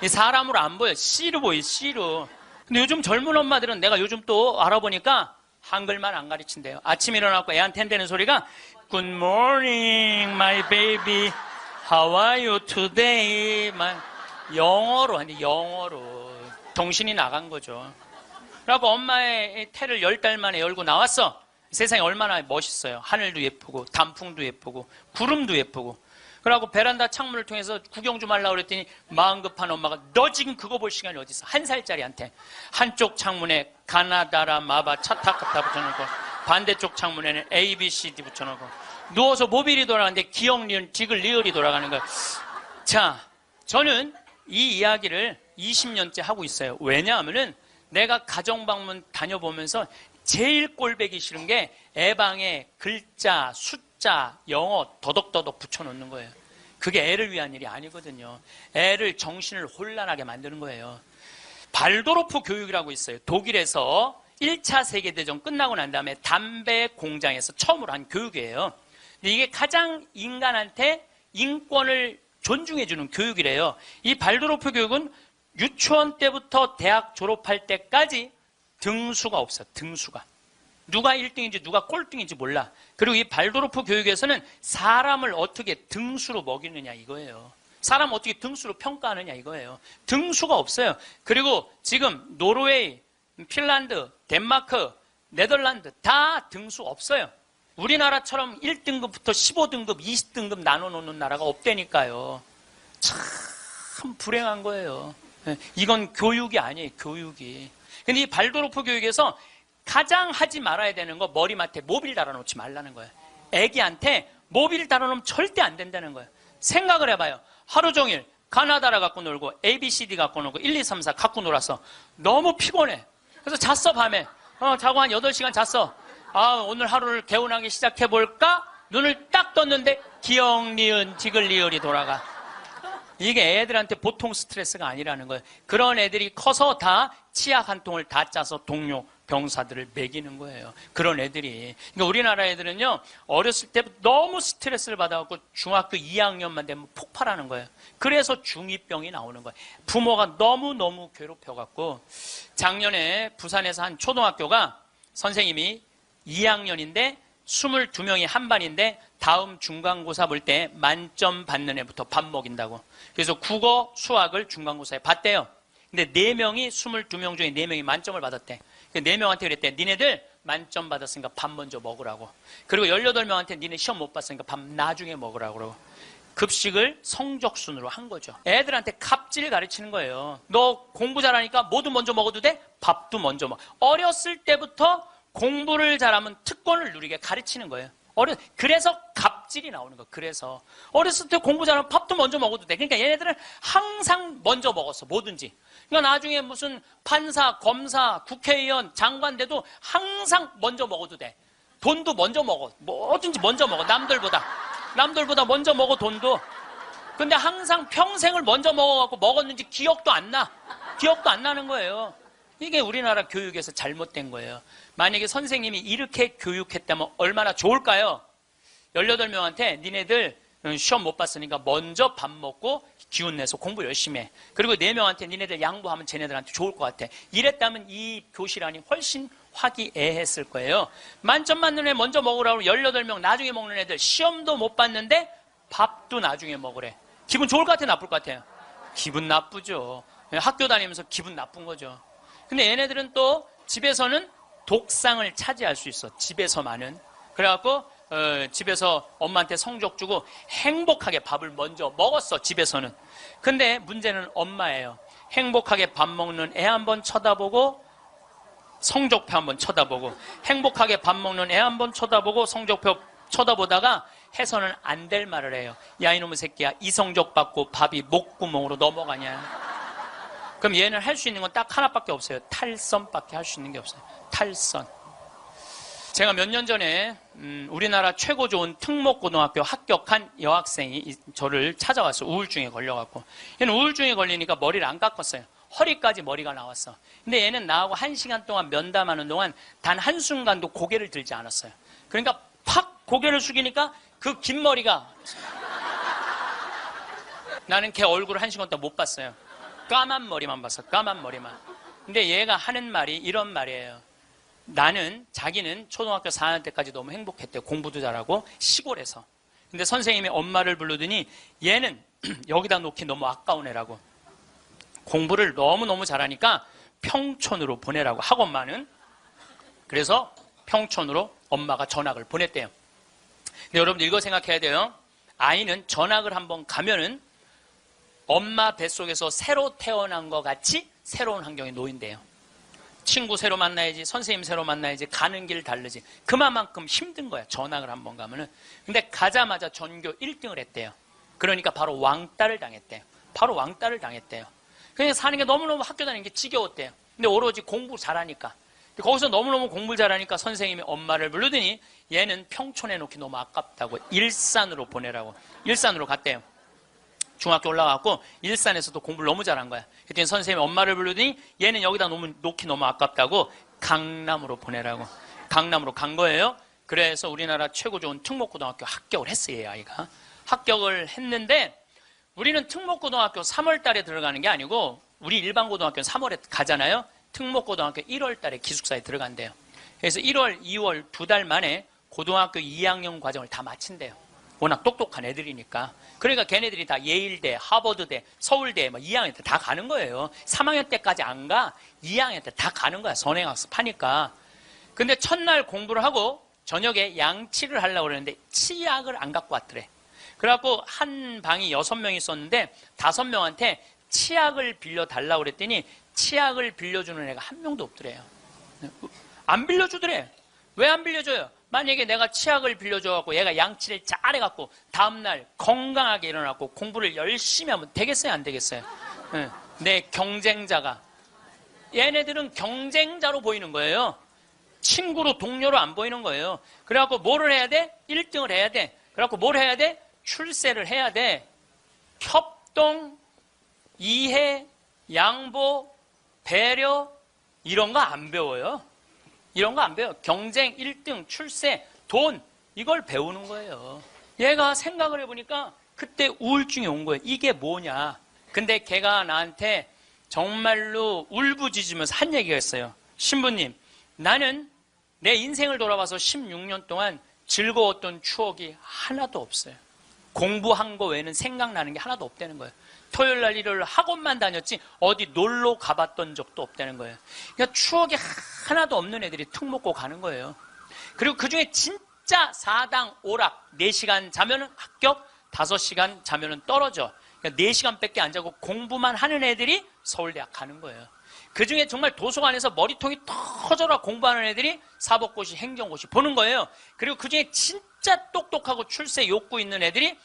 예. 사람으로 안 보여. C로 보여. C로. 근데 요즘 젊은 엄마들은 내가 요즘 또 알아보니까 한글만 안 가르친대요. 아침에 일어나고 애한테 한다는 소리가 Good morning, my baby. How are you today? 영어로 하는데 영어로. 정신이 나간 거죠. 그래갖고 엄마의 태를 10달 만에 열고 나왔어. 세상이 얼마나 멋있어요. 하늘도 예쁘고 단풍도 예쁘고 구름도 예쁘고. 그래갖고 베란다 창문을 통해서 구경 좀 하려고 그랬더니 마음 급한 엄마가 너 지금 그거 볼 시간이 어디 있어. 1살짜리한테 한쪽 창문에 가나다라 마바 차타카타 붙여놓고 반대쪽 창문에는 ABCD 붙여놓고 누워서 모빌이 돌아가는데 기억, 리을, 디귿, 리을이 돌아가는 거예요. 자, 저는 이 이야기를 20년째 하고 있어요. 왜냐하면은 내가 가정방문 다녀보면서 제일 꼴배기 싫은 게 애방에 글자, 숫자, 영어 더덕더덕 붙여놓는 거예요. 그게 애를 위한 일이 아니거든요. 애를 정신을 혼란하게 만드는 거예요. 발도르프 교육이라고 있어요. 독일에서 1차 세계대전 끝나고 난 다음에 담배 공장에서 처음으로 한 교육이에요. 근데 이게 가장 인간한테 인권을 존중해주는 교육이래요. 이 발도르프 교육은 유치원 때부터 대학 졸업할 때까지 등수가 없어. 등수가. 누가 1등인지 누가 꼴등인지 몰라. 그리고 이 발도르프 교육에서는 사람을 어떻게 등수로 먹이느냐 이거예요. 사람 어떻게 등수로 평가하느냐 이거예요. 등수가 없어요. 그리고 지금 노르웨이, 핀란드, 덴마크, 네덜란드 다 등수 없어요. 우리나라처럼 1등급부터 15등급, 20등급 나눠놓는 나라가 없다니까요. 참 불행한 거예요. 이건 교육이 아니에요. 교육이. 근데 이 발도르프 교육에서 가장 하지 말아야 되는 거 머리맡에 모빌 달아놓지 말라는 거예요. 애기한테 모빌 달아놓으면 절대 안 된다는 거예요. 생각을 해봐요. 하루 종일 가나다라 갖고 놀고 ABCD 갖고 놀고 1, 2, 3, 4 갖고 놀아서 너무 피곤해. 그래서 잤어 밤에. 자고 한 8시간 잤어. 오늘 하루를 개운하게 시작해볼까? 눈을 딱 떴는데 기억, 니은, 디귿, 리을이 돌아가. 이게 애들한테 보통 스트레스가 아니라는 거예요. 그런 애들이 커서 다 치약 한 통을 다 짜서 동료 병사들을 먹이는 거예요. 그런 애들이. 그러니까 우리나라 애들은요, 어렸을 때부터 너무 스트레스를 받아갖고 중학교 2학년만 되면 폭발하는 거예요. 그래서 중2병이 나오는 거예요. 부모가 너무너무 괴롭혀갖고, 작년에 부산에서 한 초등학교가 선생님이 2학년인데 22명이 한 반인데 다음 중간고사 볼 때 만점 받는 애부터 밥 먹인다고. 그래서 국어, 수학을 중간고사에 봤대요. 근데 4명이 22명 중에 4명이 만점을 받았대. 4명한테 그랬대. 니네들 만점 받았으니까 밥 먼저 먹으라고. 그리고 18명한테 니네 시험 못 봤으니까 밥 나중에 먹으라고. 그러고 급식을 성적순으로 한 거죠. 애들한테 갑질 가르치는 거예요. 너 공부 잘하니까 뭐도 먼저 먹어도 돼? 밥도 먼저 먹어. 어렸을 때부터 공부를 잘하면 특권을 누리게 가르치는 거예요. 그래서 갑질이 나오는 거예요. 그래서 어렸을 때 공부 잘하면 밥도 먼저 먹어도 돼. 그러니까 얘네들은 항상 먼저 먹었어. 뭐든지. 그러니까 나중에 무슨 판사, 검사, 국회의원, 장관 돼도 항상 먼저 먹어도 돼. 돈도 먼저 먹어. 뭐든지 먼저 먹어. 남들보다 먼저 먹어. 돈도. 근데 항상 평생을 먼저 먹어갖고 먹었는지 기억도 안 나. 기억도 안 나는 거예요. 이게 우리나라 교육에서 잘못된 거예요. 만약에 선생님이 이렇게 교육했다면 얼마나 좋을까요? 18명한테 니네들 시험 못 봤으니까 먼저 밥 먹고 기운 내서 공부 열심히 해. 그리고 4명한테 니네들 양보하면 쟤네들한테 좋을 것 같아. 이랬다면 이 교실 안이 훨씬 화기애애했을 거예요. 만점 맞는 애 먼저 먹으라고 18명 나중에 먹는 애들 시험도 못 봤는데 밥도 나중에 먹으래. 기분 좋을 것 같아요? 나쁠 것 같아요? 기분 나쁘죠. 학교 다니면서 기분 나쁜 거죠. 근데 얘네들은 또 집에서는 독상을 차지할 수 있어. 집에서만은. 그래갖고 집에서 엄마한테 성적 주고 행복하게 밥을 먼저 먹었어. 집에서는. 근데 문제는 엄마예요. 행복하게 밥 먹는 애 한번 쳐다보고 성적표 한번 쳐다보고 행복하게 밥 먹는 애 한번 쳐다보고 성적표 쳐다보다가 해서는 안 될 말을 해요. 야 이놈의 새끼야, 이 성적 받고 밥이 목구멍으로 넘어가냐. 그럼 얘는 할 수 있는 건 딱 하나밖에 없어요. 탈선밖에 할 수 있는 게 없어요. 탈선. 제가 몇 년 전에 우리나라 최고 좋은 특목고등학교 합격한 여학생이 저를 찾아왔어요. 우울증에 걸려갖고. 얘는 우울증에 걸리니까 머리를 안 깎았어요. 허리까지 머리가 나왔어. 근데 얘는 나하고 1시간 동안 면담하는 동안 단 한순간도 고개를 들지 않았어요. 그러니까 팍 고개를 숙이니까 그 긴 머리가, 나는 걔 얼굴을 1시간 동안 못 봤어요. 까만 머리만 봤어. 까만 머리만. 근데 얘가 하는 말이 이런 말이에요. 자기는 초등학교 4학년 때까지 너무 행복했대요. 공부도 잘하고 시골에서. 근데 선생님이 엄마를 부르더니 얘는 여기다 놓기 너무 아까운 애라고. 공부를 너무너무 잘하니까 평촌으로 보내라고, 학원만은. 그래서 평촌으로 엄마가 전학을 보냈대요. 근데 여러분들 이거 생각해야 돼요. 아이는 전학을 한번 가면은 엄마 뱃속에서 새로 태어난 것 같이 새로운 환경에 놓인대요. 친구 새로 만나야지, 선생님 새로 만나야지, 가는 길 다르지. 그만큼 힘든 거야, 전학을 한번 가면은. 근데 가자마자 전교 1등을 했대요. 그러니까 바로 왕따를 당했대요. 바로 왕따를 당했대요. 그냥 사는 게 너무너무 학교 다니는 게 지겨웠대요. 근데 오로지 공부 잘하니까. 거기서 너무너무 공부를 잘하니까 선생님이 엄마를 부르더니 얘는 평촌에 놓기 너무 아깝다고 일산으로 보내라고. 일산으로 갔대요. 중학교 올라가고 일산에서도 공부를 너무 잘한 거야. 그랬더니 선생님이 엄마를 부르더니 얘는 여기다 놓기 너무 아깝다고 강남으로 보내라고. 강남으로 간 거예요. 그래서 우리나라 최고 좋은 특목고등학교 합격을 했어요, 이 아이가. 합격을 했는데 우리는 특목고등학교 3월 달에 들어가는 게 아니고 우리 일반고등학교는 3월에 가잖아요. 특목고등학교 1월 달에 기숙사에 들어간대요. 그래서 1월, 2월 2달 만에 고등학교 2학년 과정을 다 마친대요. 워낙 똑똑한 애들이니까. 그러니까 걔네들이 다 예일대, 하버드대, 서울대 2학년 때 다 가는 거예요. 3학년 때까지 안 가. 2학년 때 다 가는 거야. 선행학습 하니까. 근데 첫날 공부를 하고 저녁에 양치를 하려고 그랬는데 치약을 안 갖고 왔더래. 그래갖고 한 방이 6명이 있었는데 5명한테 치약을 빌려달라고 그랬더니 치약을 빌려주는 애가 한 명도 없더래요. 안 빌려주더래. 왜 안 빌려줘요? 만약에 내가 치약을 빌려줘갖고 얘가 양치를 잘해갖고 다음날 건강하게 일어나고 공부를 열심히 하면 되겠어요? 안 되겠어요? 내 경쟁자가. 얘네들은 경쟁자로 보이는 거예요. 친구로, 동료로 안 보이는 거예요. 그래갖고 뭐를 해야 돼? 1등을 해야 돼. 그래갖고 뭘 해야 돼? 출세를 해야 돼. 협동, 이해, 양보, 배려, 이런 거 안 배워요. 이런 거 안 배워요. 경쟁, 1등, 출세, 돈, 이걸 배우는 거예요. 얘가 생각을 해보니까 그때 우울증이 온 거예요. 이게 뭐냐. 근데 걔가 나한테 정말로 울부짖으면서 한 얘기가 있어요. 신부님, 나는 내 인생을 돌아봐서 16년 동안 즐거웠던 추억이 하나도 없어요. 공부한 거 외에는 생각나는 게 하나도 없다는 거예요. 토요일 날 일요일 학원만 다녔지 어디 놀러 가봤던 적도 없다는 거예요. 그러니까 추억이 하나도 없는 애들이 특목고 가는 거예요. 그리고 그중에 진짜 4당 오락 4시간 자면은 합격, 5시간 자면은 떨어져. 그러니까 4시간밖에 안 자고 공부만 하는 애들이 서울대학 가는 거예요. 그중에 정말 도서관에서 머리통이 터져라 공부하는 애들이 사법고시, 행정고시 보는 거예요. 그리고 그중에 진짜 똑똑하고 출세 욕구 있는 애들이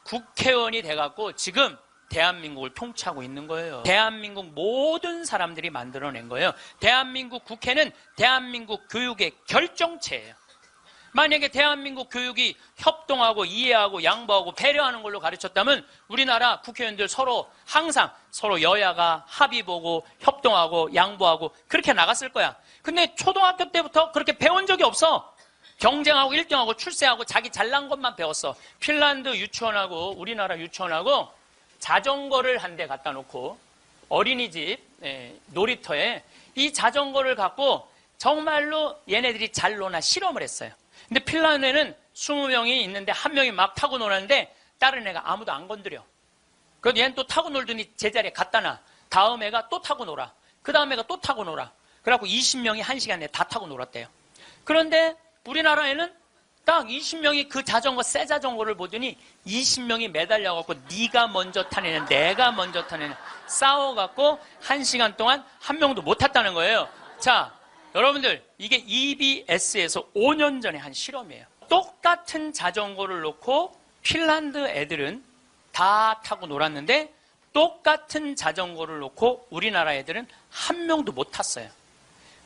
국회의원이 돼갖고 지금 대한민국을 통치하고 있는 거예요. 대한민국 모든 사람들이 만들어낸 거예요. 대한민국 국회는 대한민국 교육의 결정체예요. 만약에 대한민국 교육이 협동하고 이해하고 양보하고 배려하는 걸로 가르쳤다면 우리나라 국회의원들 항상 서로 여야가 합의 보고 협동하고 양보하고 그렇게 나갔을 거야. 근데 초등학교 때부터 그렇게 배운 적이 없어. 경쟁하고 1등하고 출세하고 자기 잘난 것만 배웠어. 핀란드 유치원하고 우리나라 유치원하고 자전거를 한 대 갖다 놓고 어린이집 놀이터에 이 자전거를 갖고 정말로 얘네들이 잘 노나 실험을 했어요. 근데 핀란드에는 20명이 있는데 한 명이 막 타고 노는데 다른 애가 아무도 안 건드려. 그래서 얘는 또 타고 놀더니 제자리에 갖다 놔. 다음 애가 또 타고 놀아. 그 다음 애가 또 타고 놀아. 그래갖고 20명이 1시간에 다 타고 놀았대요. 그런데 우리나라에는 딱 20명이 그 자전거, 새 자전거를 보더니 20명이 매달려갖고 네가 먼저 타내는 내가 먼저 타내는 싸워갖고 1시간 동안 한 명도 못 탔다는 거예요. 자, 여러분들 이게 EBS에서 5년 전에 한 실험이에요. 똑같은 자전거를 놓고 핀란드 애들은 다 타고 놀았는데 똑같은 자전거를 놓고 우리나라 애들은 한 명도 못 탔어요.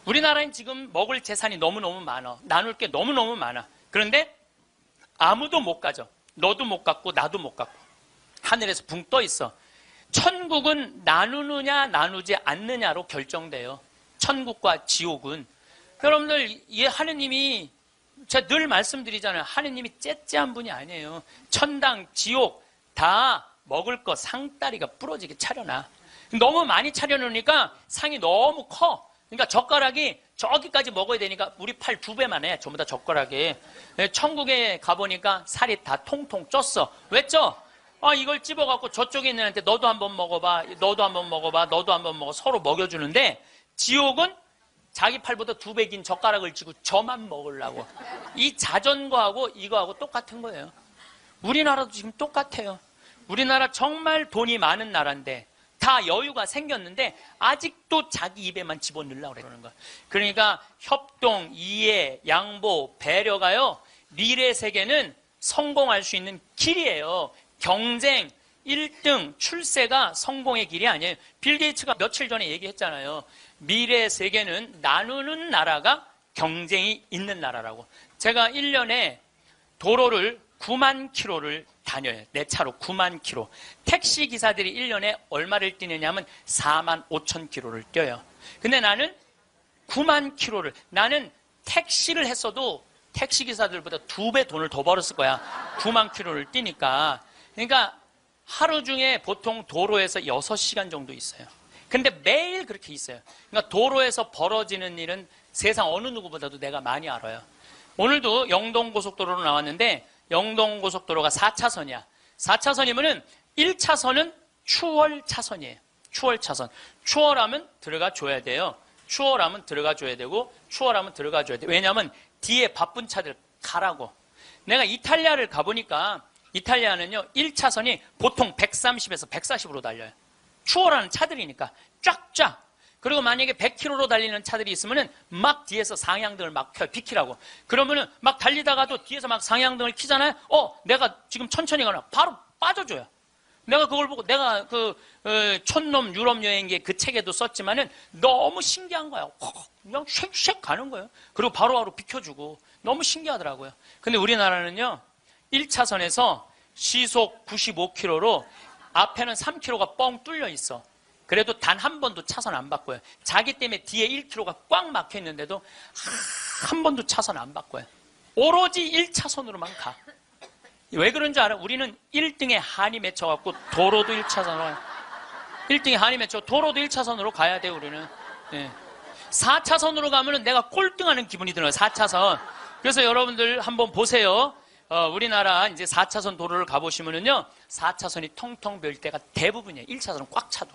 우리나라엔 지금 먹을 재산이 너무너무 많아. 나눌 게 너무너무 많아. 그런데 아무도 못 가죠. 너도 못 갔고 나도 못 갔고 하늘에서 붕 떠 있어. 천국은 나누느냐 나누지 않느냐로 결정돼요. 천국과 지옥은. 여러분들, 하느님이, 제가 늘 말씀드리잖아요. 하느님이 째째한 분이 아니에요. 천당, 지옥 다 먹을 거 상다리가 부러지게 차려놔. 너무 많이 차려놓으니까 상이 너무 커. 그러니까 젓가락이 저기까지 먹어야 되니까 우리 팔 2배만 해. 전부 다 젓가락이. 천국에 가보니까 살이 다 통통 쪘어. 왜 쪄? 이걸 찝어갖고 저쪽에 있는 애한테 너도 한번 먹어봐. 너도 한번 먹어봐. 너도 한번 먹어. 서로 먹여주는데, 지옥은 자기 팔보다 2배 긴 젓가락을 쥐고 저만 먹으려고. 이 자전거하고 이거하고 똑같은 거예요. 우리나라도 지금 똑같아요. 우리나라 정말 돈이 많은 나라인데 다 여유가 생겼는데 아직도 자기 입에만 집어넣으려고 그러는 거예요. 그러니까 협동, 이해, 양보, 배려가요, 미래 세계는 성공할 수 있는 길이에요. 경쟁, 1등, 출세가 성공의 길이 아니에요. 빌 게이츠가 며칠 전에 얘기했잖아요. 미래 세계는 나누는 나라가 경쟁이 있는 나라라고. 제가 1년에 도로를 9만 킬로를 다녀요. 내 차로 9만 킬로. 택시 기사들이 1년에 얼마를 뛰느냐 하면 4만 5천 킬로를 뛰어요. 근데 나는 9만 킬로를, 나는 택시를 했어도 택시 기사들보다 2배 돈을 더 벌었을 거야. 9만 킬로를 뛰니까. 그러니까 하루 중에 보통 도로에서 6시간 정도 있어요. 근데 매일 그렇게 있어요. 그러니까 도로에서 벌어지는 일은 세상 어느 누구보다도 내가 많이 알아요. 오늘도 영동고속도로로 나왔는데, 영동고속도로가 4차선이야. 4차선이면은 1차선은 추월차선이에요. 추월차선. 추월하면 들어가 줘야 돼요. 추월하면 들어가 줘야 되고, 추월하면 들어가 줘야 돼요. 왜냐하면 뒤에 바쁜 차들 가라고. 내가 이탈리아를 가보니까, 이탈리아는요, 1차선이 보통 130에서 140으로 달려요. 추월하는 차들이니까 쫙쫙. 그리고 만약에 100km로 달리는 차들이 있으면은 막 뒤에서 상향등을 막 켜요. 비키라고. 그러면은 막 달리다가도 뒤에서 막 상향등을 켜잖아요. 내가 지금 천천히 가나 바로 빠져줘요. 내가 그걸 보고, 내가 촌놈 유럽 여행기 그 책에도 썼지만은 너무 신기한 거야. 그냥 쉑쉑 가는 거예요. 그리고 바로바로 비켜주고. 너무 신기하더라고요. 근데 우리나라는요, 1차선에서 시속 95km로 앞에는 3km가 뻥 뚫려 있어. 그래도 단 한 번도 차선 안 바꿔요. 자기 때문에 뒤에 1km가 꽉 막혀 있는데도 한 번도 차선 안 바꿔요. 오로지 1차선으로만 가. 왜 그런 줄 알아? 우리는 1등에 한이 맺혀갖고 도로도 1차선으로, 1등에 한이 맺혀 도로도 1차선으로 가야 돼요, 우리는. 네. 4차선으로 가면은 내가 꼴등하는 기분이 들어요, 4차선. 그래서 여러분들 한번 보세요. 우리나라 이제 4차선 도로를 가보시면은요, 4차선이 텅텅 비일 때가 대부분이에요. 1차선은 꽉 차도.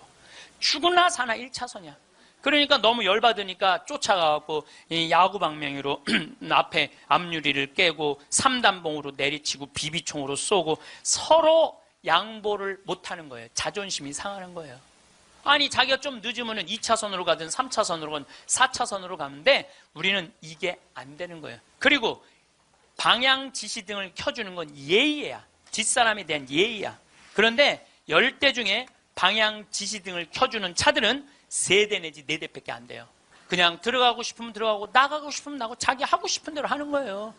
죽으나 사나 1차선이야. 그러니까 너무 열받으니까 쫓아가고 야구 방망이로 앞에 앞유리를 깨고 3단봉으로 내리치고 비비총으로 쏘고 서로 양보를 못하는 거예요. 자존심이 상하는 거예요. 아니, 자기가 좀 늦으면 2차선으로 가든 3차선으로 가든 4차선으로 가는데 우리는 이게 안 되는 거예요. 그리고 방향 지시등을 켜주는 건 예의야. 뒷사람에 대한 예의야. 그런데 10대 중에 방향 지시등을 켜주는 차들은 3대 내지 4대밖에 안 돼요. 그냥 들어가고 싶으면 들어가고 나가고 싶으면 나가고 자기 하고 싶은 대로 하는 거예요.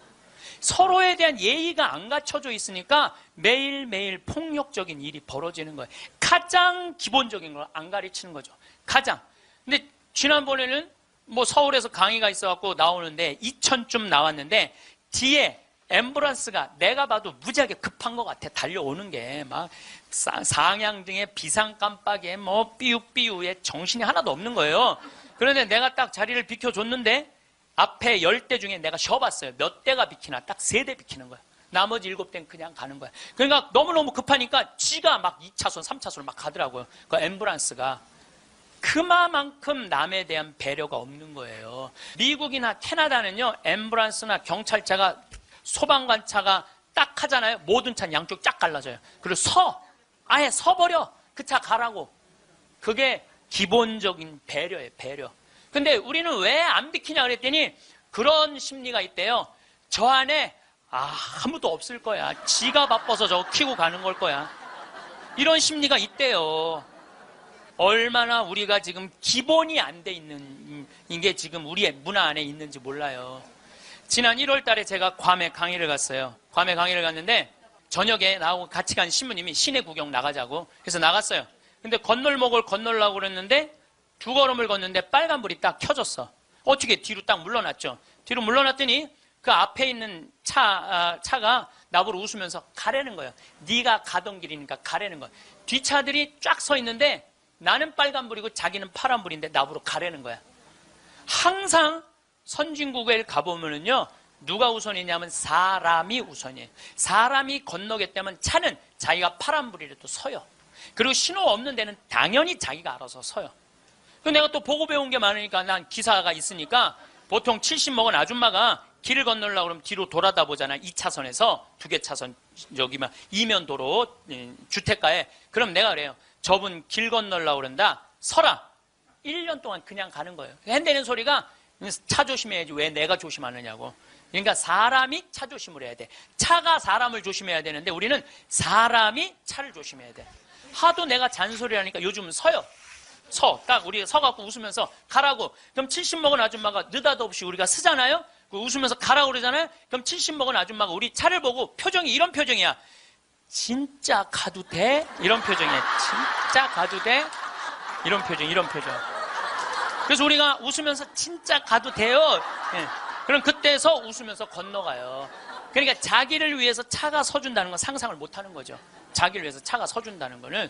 서로에 대한 예의가 안 갖춰져 있으니까 매일매일 폭력적인 일이 벌어지는 거예요. 가장 기본적인 걸 안 가르치는 거죠. 가장. 근데 지난번에는 뭐 서울에서 강의가 있어갖고 나오는데 2000쯤 나왔는데 뒤에 앰뷸런스가 내가 봐도 무지하게 급한 것 같아. 달려오는 게 막 상향등에 비상 깜빡이에 뭐 삐우삐우에 정신이 하나도 없는 거예요. 그런데 내가 딱 자리를 비켜줬는데 앞에 10대 중에 내가 쉬어봤어요. 몇 대가 비키나? 딱 3대 비키는 거야. 나머지 7대는 그냥 가는 거야. 그러니까 너무너무 급하니까 지가 막 2차선, 3차선으로 막 가더라고요. 그 앰뷸런스가. 그만큼 남에 대한 배려가 없는 거예요. 미국이나 캐나다는요, 앰뷸런스나 경찰차가 소방관차가 딱 하잖아요. 모든 차는 양쪽 쫙 갈라져요. 그리고 아예 서버려. 그 차 가라고. 그게 기본적인 배려예요, 배려. 근데 우리는 왜 안 비키냐 그랬더니 그런 심리가 있대요. 저 안에 아무도 없을 거야. 지가 바빠서 저거 키고 가는 걸 거야. 이런 심리가 있대요. 얼마나 우리가 지금 기본이 안 돼 있는 게 지금 우리의 문화 안에 있는지 몰라요. 지난 1월 달에 제가 괌에 강의를 갔어요. 괌에 강의를 갔는데 저녁에 나하고 같이 간 신부님이 시내 구경 나가자고. 그래서 나갔어요. 근데 건널목을 건널라고 그랬는데 두 걸음을 걷는데 빨간불이 딱 켜졌어. 어떻게 뒤로 딱 물러났죠. 뒤로 물러났더니 그 앞에 있는 차가 나보고 웃으면서 가라는 거예요. 네가 가던 길이니까 가라는 거야. 뒷차들이 쫙 서 있는데 나는 빨간불이고 자기는 파란불인데 나보고 가라는 거야. 항상 선진국에 가보면은요, 누가 우선이냐면 사람이 우선이에요. 사람이 건너겠다면 차는 자기가 파란불이라도 서요. 그리고 신호 없는 데는 당연히 자기가 알아서 서요. 내가 또 보고 배운 게 많으니까 난 기사가 있으니까 보통 70 먹은 아줌마가 길을 건너려고 그러면 뒤로 돌아다 보잖아. 2차선에서 2개 차선 여기만 이면 도로 주택가에. 그럼 내가 그래요. 저분 길 건너려고 그런다. 서라. 1년 동안 그냥 가는 거예요. 핸대는 소리가 차 조심해야지 왜 내가 조심하느냐고. 그러니까 사람이 차 조심을 해야 돼. 차가 사람을 조심해야 되는데 우리는 사람이 차를 조심해야 돼. 하도 내가 잔소리하니까 요즘은 서요. 딱 우리가 서갖고 웃으면서 가라고. 그럼 70 먹은 아줌마가 느닷없이 우리가 쓰잖아요. 웃으면서 가라고 그러잖아요. 그럼 70 먹은 아줌마가 우리 차를 보고 표정이 이런 표정이야. 진짜 가도 돼? 이런 표정이야. 진짜 가도 돼? 이런 표정. 그래서 우리가 웃으면서 진짜 가도 돼요? 예. 그럼 그때서 웃으면서 건너가요. 그러니까 자기를 위해서 차가 서준다는 건 상상을 못하는 거죠. 자기를 위해서 차가 서준다는 거는.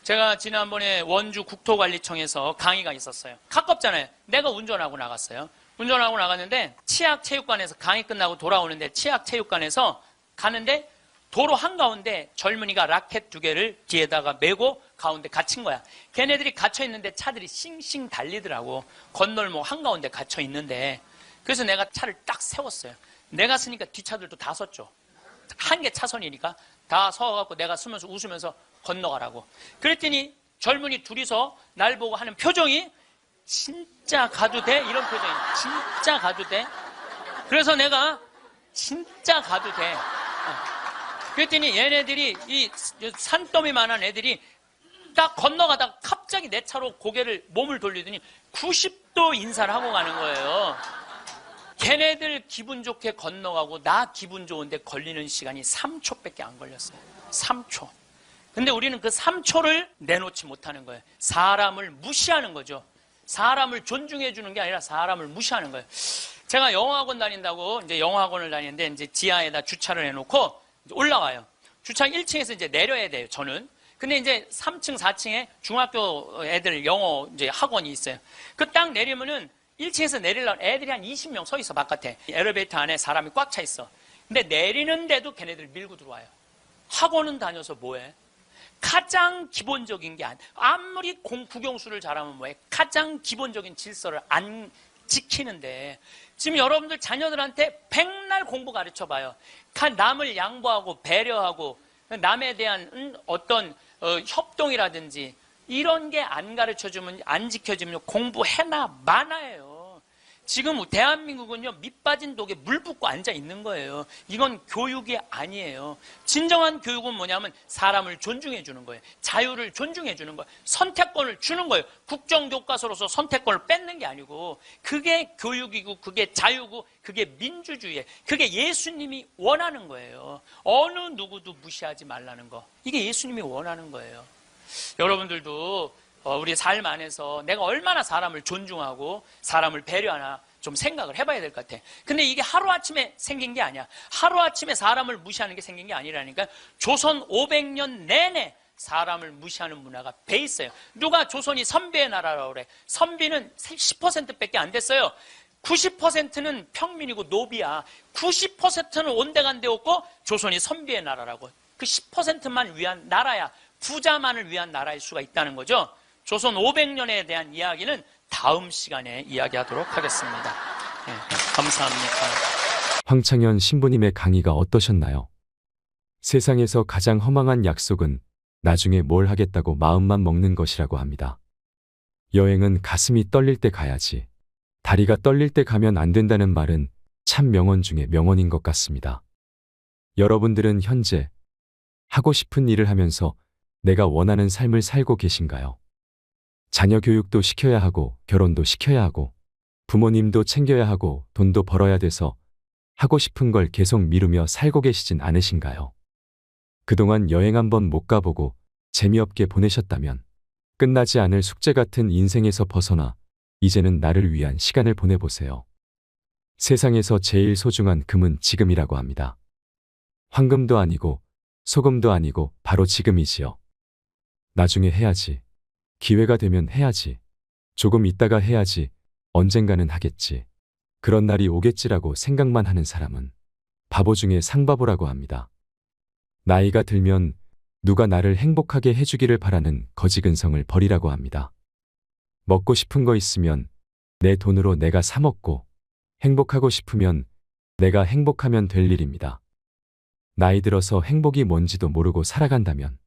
제가 지난번에 원주 국토관리청에서 강의가 있었어요. 가깝잖아요. 내가 운전하고 나갔어요. 운전하고 나갔는데 치악체육관에서 강의 끝나고 돌아오는데 치악체육관에서 가는데 도로 한가운데 젊은이가 라켓 2개를 뒤에다가 메고 가운데 갇힌 거야. 걔네들이 갇혀있는데 차들이 싱싱 달리더라고. 건널목 한가운데 갇혀있는데. 그래서 내가 차를 딱 세웠어요. 내가 쓰니까 뒷차들도 다 섰죠. 한 개 차선이니까 다 서갖고 내가 쓰면서 웃으면서 건너가라고. 그랬더니 젊은이 둘이서 날 보고 하는 표정이 진짜 가도 돼? 이런 표정이. 진짜 가도 돼? 그래서 내가 진짜 가도 돼. 그랬더니 얘네들이 이 산더미만한 애들이 딱 건너가다가 갑자기 내 차로 고개를 몸을 돌리더니 90도 인사를 하고 가는 거예요. 걔네들 기분 좋게 건너가고 나 기분 좋은데 걸리는 시간이 3초밖에 안 걸렸어요. 3초. 근데 우리는 그 3초를 내놓지 못하는 거예요. 사람을 무시하는 거죠. 사람을 존중해 주는 게 아니라 사람을 무시하는 거예요. 제가 영어학원 다닌다고 이제 영어학원을 다니는데 이제 지하에다 주차를 해놓고 이제 올라와요. 주차 1층에서 이제 내려야 돼요, 저는. 근데 이제 3층, 4층에 중학교 애들 영어 이제 학원이 있어요. 그 딱 내리면은 1층에서 내리려면 애들이 한 20명 서 있어, 바깥에. 엘리베이터 안에 사람이 꽉 차 있어. 근데 내리는데도 걔네들 밀고 들어와요. 학원은 다녀서 뭐해? 가장 기본적인 게 아무리 국영수를 잘하면 뭐해? 가장 기본적인 질서를 안 지키는데 지금 여러분들 자녀들한테 백날 공부 가르쳐봐요. 남을 양보하고 배려하고 남에 대한 어떤 협동이라든지 이런 게 안 가르쳐주면 안 지켜지면 공부해나 마나예요. 지금 대한민국은요, 밑빠진 독에 물 붓고 앉아 있는 거예요. 이건 교육이 아니에요. 진정한 교육은 뭐냐면 사람을 존중해 주는 거예요. 자유를 존중해 주는 거예요. 선택권을 주는 거예요. 국정교과서로서 선택권을 뺏는 게 아니고 그게 교육이고 그게 자유고 그게 민주주의예요. 그게 예수님이 원하는 거예요. 어느 누구도 무시하지 말라는 거. 이게 예수님이 원하는 거예요. 여러분들도 우리 삶 안에서 내가 얼마나 사람을 존중하고 사람을 배려하나 좀 생각을 해봐야 될 것 같아. 근데 이게 하루아침에 생긴 게 아니야. 하루아침에 사람을 무시하는 게 생긴 게 아니라니까. 조선 500년 내내 사람을 무시하는 문화가 배 있어요. 누가 조선이 선비의 나라라고 그래. 선비는 10%밖에 안 됐어요. 90%는 평민이고 노비야. 90%는 온데간데 없고 조선이 선비의 나라라고. 그 10%만 위한 나라야. 부자만을 위한 나라일 수가 있다는 거죠. 조선 500년에 대한 이야기는 다음 시간에 이야기하도록 하겠습니다. 네, 감사합니다. 황창현 신부님의 강의가 어떠셨나요? 세상에서 가장 허망한 약속은 나중에 뭘 하겠다고 마음만 먹는 것이라고 합니다. 여행은 가슴이 떨릴 때 가야지. 다리가 떨릴 때 가면 안 된다는 말은 참 명언 중에 명언인 것 같습니다. 여러분들은 현재 하고 싶은 일을 하면서 내가 원하는 삶을 살고 계신가요? 자녀 교육도 시켜야 하고 결혼도 시켜야 하고 부모님도 챙겨야 하고 돈도 벌어야 돼서 하고 싶은 걸 계속 미루며 살고 계시진 않으신가요? 그동안 여행 한번 못 가보고 재미없게 보내셨다면 끝나지 않을 숙제 같은 인생에서 벗어나 이제는 나를 위한 시간을 보내보세요. 세상에서 제일 소중한 금은 지금이라고 합니다. 황금도 아니고 소금도 아니고 바로 지금이지요. 나중에 해야지. 기회가 되면 해야지. 조금 있다가 해야지. 언젠가는 하겠지. 그런 날이 오겠지라고 생각만 하는 사람은 바보 중에 상바보라고 합니다. 나이가 들면 누가 나를 행복하게 해주기를 바라는 거지근성을 버리라고 합니다. 먹고 싶은 거 있으면 내 돈으로 내가 사 먹고 행복하고 싶으면 내가 행복하면 될 일입니다. 나이 들어서 행복이 뭔지도 모르고 살아간다면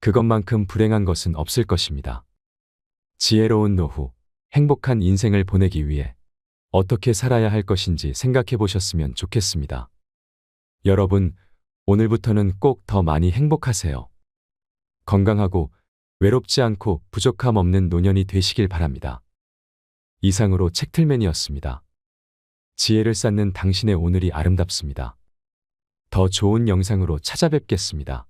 그것만큼 불행한 것은 없을 것입니다. 지혜로운 노후, 행복한 인생을 보내기 위해 어떻게 살아야 할 것인지 생각해 보셨으면 좋겠습니다. 여러분, 오늘부터는 꼭 더 많이 행복하세요. 건강하고 외롭지 않고 부족함 없는 노년이 되시길 바랍니다. 이상으로 책틀맨이었습니다. 지혜를 쌓는 당신의 오늘이 아름답습니다. 더 좋은 영상으로 찾아뵙겠습니다.